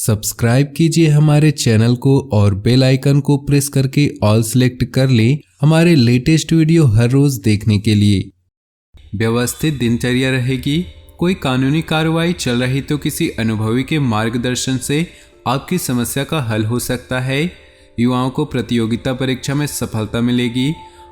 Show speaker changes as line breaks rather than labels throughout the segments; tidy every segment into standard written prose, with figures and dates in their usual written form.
Subscribe कीजिए हमारे channel को और बेल आइकन को प्रेस करके ऑल सेलेक्ट कर लें हमारे लेटेस्ट वीडियो हर रोज देखने के लिए। व्यवस्थित दिनचर्या रहेगी। कोई कानूनी कार्रवाई चल रही तो किसी अनुभवी के मार्गदर्शन से आपकी समस्या का हल हो सकता है। युवाओं को प्रतियोगिता परीक्षा में सफलता मिलेगी।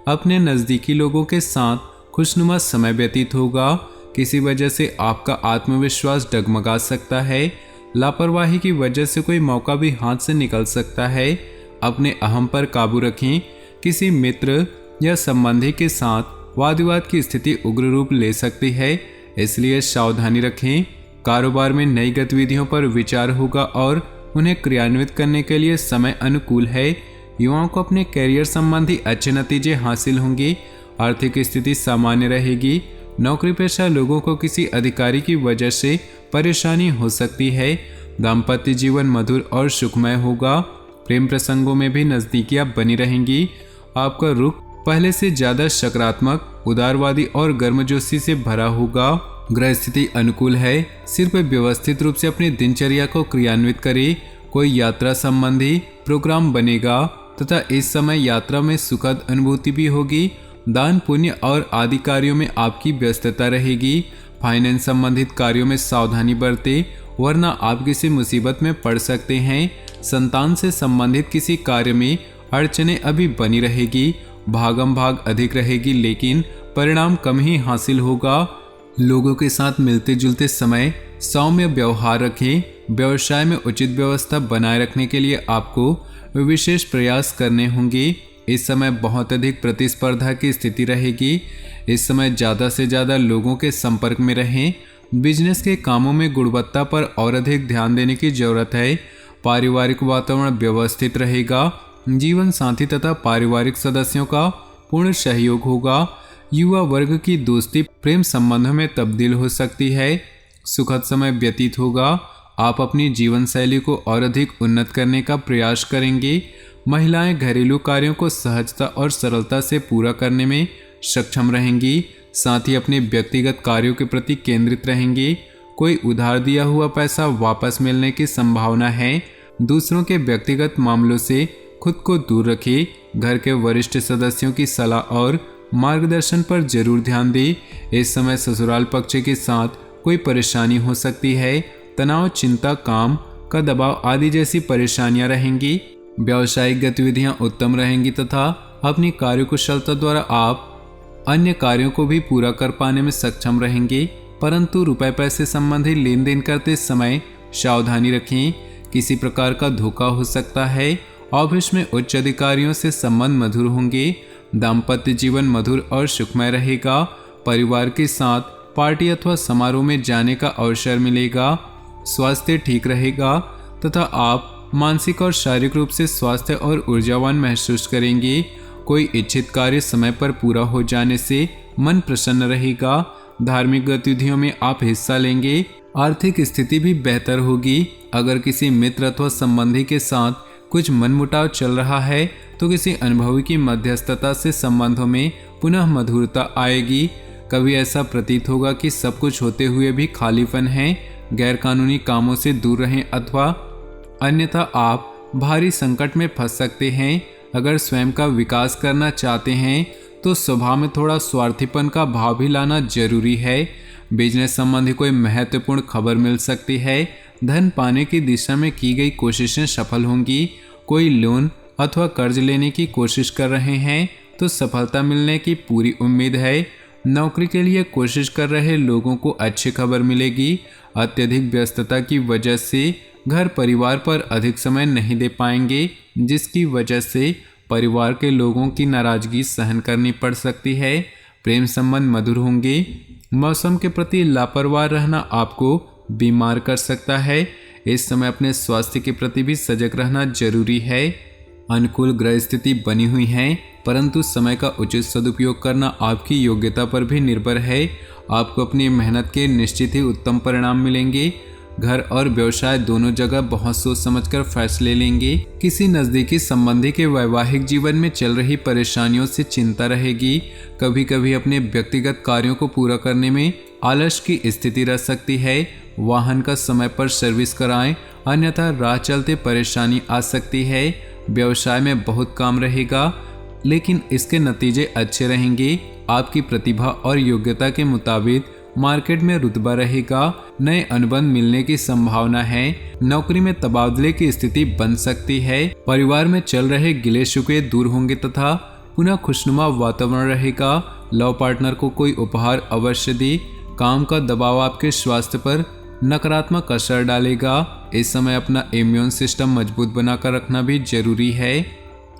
अपने नज़दीकी लोगों के साथ खुशनुमा समय व्यतीत होगा। किसी वजह से आपका आत्मविश्वास डगमगा सकता है। लापरवाही की वजह से कोई मौका भी हाथ से निकल सकता है। अपने अहम पर काबू रखें। किसी मित्र या संबंधी के साथ वाद विवाद की स्थिति उग्र रूप ले सकती है, इसलिए सावधानी रखें। कारोबार में नई गतिविधियों पर विचार होगा और उन्हें क्रियान्वित करने के लिए समय अनुकूल है। युवाओं को अपने कैरियर संबंधी अच्छे नतीजे हासिल होंगे। आर्थिक स्थिति सामान्य रहेगी। नौकरी पेशा लोगों को किसी अधिकारी की वजह से परेशानी हो सकती है। दाम्पत्य जीवन मधुर और सुखमय होगा। प्रेम प्रसंगों में भी नजदीकियां बनी रहेंगी। आपका रुख पहले से ज्यादा सकारात्मक, उदारवादी और गर्मजोशी से भरा होगा। ग्रह स्थिति अनुकूल है। सिर्फ व्यवस्थित रूप से अपनी दिनचर्या को क्रियान्वित करें। कोई यात्रा संबंधी प्रोग्राम बनेगा तथा इस समय यात्रा में सुखद अनुभूति भी होगी। दान पुण्य और आदि कार्यों में आपकी व्यस्तता रहेगी। फाइनेंस संबंधित कार्यों में सावधानी बरतें, वरना आप किसी मुसीबत में पड़ सकते हैं। संतान से संबंधित किसी कार्य में अड़चनें अभी बनी रहेगी। भागम भाग अधिक रहेगी, लेकिन परिणाम कम ही हासिल होगा। लोगों के साथ मिलते जुलते समय सौम्य व्यवहार रखें। व्यवसाय में उचित व्यवस्था बनाए रखने के लिए आपको विशेष प्रयास करने होंगे। इस समय बहुत अधिक प्रतिस्पर्धा की स्थिति रहेगी। इस समय ज़्यादा से ज़्यादा लोगों के संपर्क में रहें। बिजनेस के कामों में गुणवत्ता पर और अधिक ध्यान देने की जरूरत है। पारिवारिक वातावरण व्यवस्थित रहेगा। जीवन साथी तथा पारिवारिक सदस्यों का पूर्ण सहयोग होगा। युवा वर्ग की दोस्ती प्रेम संबंधों में तब्दील हो सकती है। सुखद समय व्यतीत होगा। आप अपनी जीवन शैली को और अधिक उन्नत करने का प्रयास करेंगे। महिलाएं घरेलू कार्यों को सहजता और सरलता से पूरा करने में सक्षम रहेंगी। साथ ही अपने व्यक्तिगत कार्यों के प्रति केंद्रित रहेंगी। कोई उधार दिया हुआ पैसा वापस मिलने की संभावना है। दूसरों के व्यक्तिगत मामलों से खुद को दूर रखें। घर के वरिष्ठ सदस्यों की सलाह और मार्गदर्शन पर जरूर ध्यान दें। इस समय ससुराल पक्ष के साथ कोई परेशानी हो सकती है। तनाव, चिंता, काम का दबाव आदि जैसी परेशानियां रहेंगी। व्यावसायिक गतिविधियां उत्तम रहेंगी तथा अपनी कार्यकुशलता द्वारा आप अन्य कार्यों को भी पूरा कर पाने में सक्षम रहेंगे। परंतु रुपए पैसे संबंधी लेन देन करते समय सावधानी रखें। किसी प्रकार का धोखा हो सकता है। ऑफिस में उच्च अधिकारियों से संबंध मधुर होंगे। दाम्पत्य जीवन मधुर और सुखमय रहेगा। परिवार के साथ पार्टी अथवा समारोह में जाने का अवसर मिलेगा। स्वास्थ्य ठीक रहेगा तथा आप मानसिक और शारीरिक रूप से स्वास्थ्य और ऊर्जावान महसूस करेंगे। कोई इच्छित कार्य समय पर पूरा हो जाने से मन प्रसन्न रहेगा। धार्मिक गतिविधियों में आप हिस्सा लेंगे। आर्थिक स्थिति भी बेहतर होगी। अगर किसी मित्र अथवा संबंधी के साथ कुछ मनमुटाव चल रहा है तो किसी अनुभवी की मध्यस्थता से संबंधों में पुनः मधुरता आएगी। कभी ऐसा प्रतीत होगा कि सब कुछ होते हुए भी खालीपन है। गैरकानूनी कामों से दूर रहें अथवा अन्यथा आप भारी संकट में फंस सकते हैं। अगर स्वयं का विकास करना चाहते हैं तो स्वभाव में थोड़ा स्वार्थीपन का भाव भी लाना जरूरी है। बिजनेस संबंधी कोई महत्वपूर्ण खबर मिल सकती है। धन पाने की दिशा में की गई कोशिशें सफल होंगी। कोई लोन अथवा कर्ज लेने की कोशिश कर रहे हैं तो सफलता मिलने की पूरी उम्मीद है। नौकरी के लिए कोशिश कर रहे लोगों को अच्छी खबर मिलेगी। अत्यधिक व्यस्तता की वजह से घर परिवार पर अधिक समय नहीं दे पाएंगे, जिसकी वजह से परिवार के लोगों की नाराजगी सहन करनी पड़ सकती है। प्रेम संबंध मधुर होंगे। मौसम के प्रति लापरवाह रहना आपको बीमार कर सकता है। इस समय अपने स्वास्थ्य के प्रति भी सजग रहना जरूरी है। अनुकूल ग्रह स्थिति बनी हुई है, परंतु समय का उचित सदुपयोग करना आपकी योग्यता पर भी निर्भर है। आपको अपनी मेहनत के निश्चित ही उत्तम परिणाम मिलेंगे। घर और व्यवसाय दोनों जगह बहुत सोच समझकर फैसले लेंगे। किसी नज़दीकी संबंधी के वैवाहिक जीवन में चल रही परेशानियों से चिंता रहेगी। कभी कभी अपने व्यक्तिगत कार्यों को पूरा करने में आलस्य की स्थिति रह सकती है। वाहन का समय पर सर्विस कराएं, अन्यथा राह चलते परेशानी आ सकती है। व्यवसाय में बहुत काम रहेगा, लेकिन इसके नतीजे अच्छे रहेंगे। आपकी प्रतिभा और योग्यता के मुताबिक मार्केट में रुतबा रहेगा। नए अनुबंध मिलने की संभावना है। नौकरी में तबादले की स्थिति बन सकती है। परिवार में चल रहे गिले शिकवे दूर होंगे तथा पुनः खुशनुमा वातावरण रहेगा। लव पार्टनर को कोई उपहार अवश्य दे। काम का दबाव आपके स्वास्थ्य पर नकारात्मक असर डालेगा। इस समय अपना इम्यून सिस्टम मजबूत बनाकर रखना भी जरूरी है।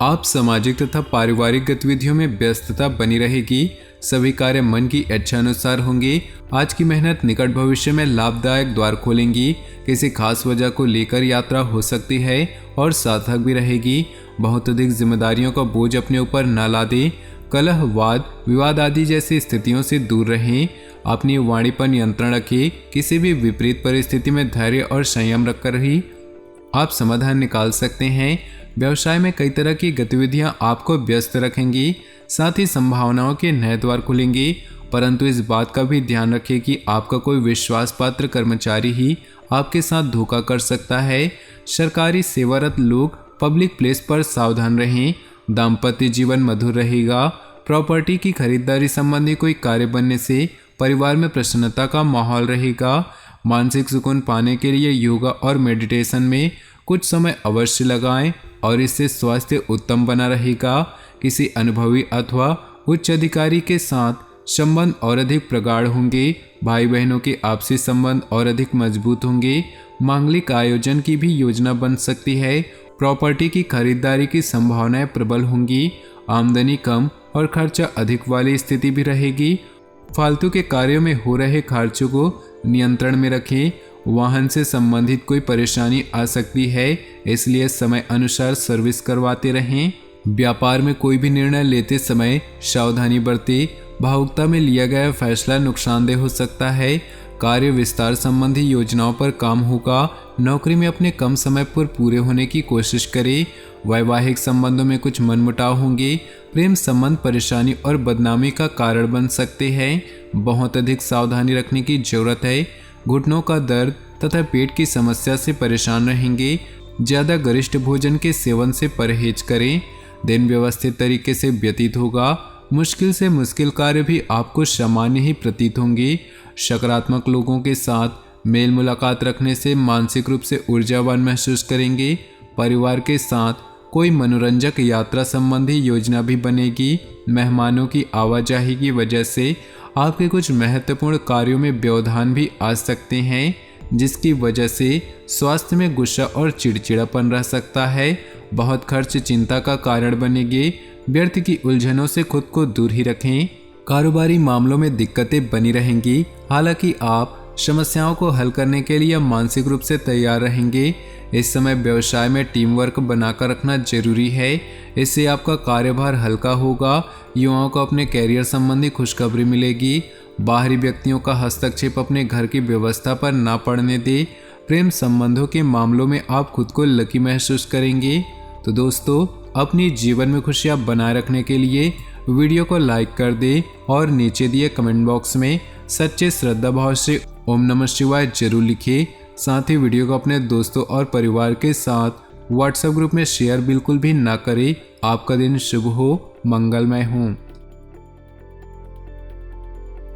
आप सामाजिक तथा पारिवारिक गतिविधियों में व्यस्तता बनी रहेगी। सभी कार्य मन की इच्छा अनुसार होंगे। आज की मेहनत निकट भविष्य में लाभदायक द्वार खोलेंगी। किसी खास वजह को लेकर यात्रा हो सकती है और सार्थक भी रहेगी। बहुत अधिक जिम्मेदारियों का बोझ अपने ऊपर न ला दें। कलह, वाद विवाद आदि जैसी स्थितियों से दूर रहें। अपनी वाणी पर नियंत्रण रखें। किसी भी विपरीत परिस्थिति में धैर्य और संयम रखकर ही आप समाधान निकाल सकते हैं। व्यवसाय में कई तरह की गतिविधियां आपको व्यस्त रखेंगी, साथ ही संभावनाओं के नए द्वार खुलेंगे। परंतु इस बात का भी ध्यान रखें कि आपका कोई विश्वास पात्र कर्मचारी ही आपके साथ धोखा कर सकता है। सरकारी सेवारत लोग पब्लिक प्लेस पर सावधान रहें। दाम्पत्य जीवन मधुर रहेगा। प्रॉपर्टी की खरीदारी संबंधी कोई कार्य बनने से परिवार में प्रसन्नता का माहौल रहेगा। मानसिक सुकून पाने के लिए योगा और मेडिटेशन में कुछ समय अवश्य लगाएं और इससे स्वास्थ्य उत्तम बना रहेगा। किसी अनुभवी अथवा उच्च अधिकारी के साथ संबंध और अधिक प्रगाढ़ होंगे। भाई बहनों के आपसी संबंध और अधिक मजबूत होंगे। मांगलिक आयोजन की भी योजना बन सकती है। प्रॉपर्टी की खरीदारी की संभावनाएं प्रबल होंगी। आमदनी कम और खर्चा अधिक वाली स्थिति भी रहेगी। फालतू के कार्यों में हो रहे खर्चों को नियंत्रण में रखें। वाहन से संबंधित कोई परेशानी आ सकती है, इसलिए समय अनुसार सर्विस करवाते रहें। व्यापार में कोई भी निर्णय लेते समय सावधानी बरतें। भावुकता में लिया गया फैसला नुकसानदेह हो सकता है। कार्य विस्तार संबंधी योजनाओं पर काम होगा। नौकरी में अपने कम समय पर पूरे होने की कोशिश करें। वैवाहिक संबंधों में कुछ मनमुटाव होंगे। प्रेम संबंध परेशानी और बदनामी का कारण बन सकते हैं। बहुत अधिक सावधानी रखने की जरूरत है। घुटनों का दर्द तथा पेट की समस्या से परेशान रहेंगे। ज़्यादा गरिष्ठ भोजन के सेवन से परहेज करें। दिन व्यवस्थित तरीके से व्यतीत होगा। मुश्किल से मुश्किल कार्य भी आपको सामान्य ही प्रतीत होंगे। सकारात्मक लोगों के साथ मेल मुलाकात रखने से मानसिक रूप से ऊर्जावान महसूस करेंगे। परिवार के साथ कोई मनोरंजक यात्रा संबंधी योजना भी बनेगी। मेहमानों की आवाजाही की वजह से आपके कुछ महत्वपूर्ण कार्यों में व्यवधान भी आ सकते हैं, जिसकी वजह से स्वास्थ्य में गुस्सा और चिड़चिड़ापन रह सकता है। बहुत खर्च चिंता का कारण बनेंगे। व्यर्थ की उलझनों से खुद को दूर ही रखें। कारोबारी मामलों में दिक्कतें बनी रहेंगी। हालांकि आप समस्याओं को हल करने के लिए मानसिक रूप से तैयार रहेंगे। इस समय व्यवसाय में टीम वर्क बनाकर रखना जरूरी है। इससे आपका कार्यभार हल्का होगा। युवाओं को अपने कैरियर संबंधी खुशखबरी मिलेगी। बाहरी व्यक्तियों का हस्तक्षेप अपने घर की व्यवस्था पर ना पड़ने दे। प्रेम संबंधों के मामलों में आप खुद को लकी महसूस करेंगे। तो दोस्तों, अपनी जीवन में खुशियां बनाए रखने के लिए वीडियो को लाइक कर दें और नीचे दिए कमेंट बॉक्स में सच्चे श्रद्धा भाव से ओम नमः शिवाय जरूर लिखिए। साथ ही वीडियो को अपने दोस्तों और परिवार के साथ व्हाट्सएप ग्रुप में शेयर बिल्कुल भी ना करें। आपका दिन शुभ हो, मंगलमय हो।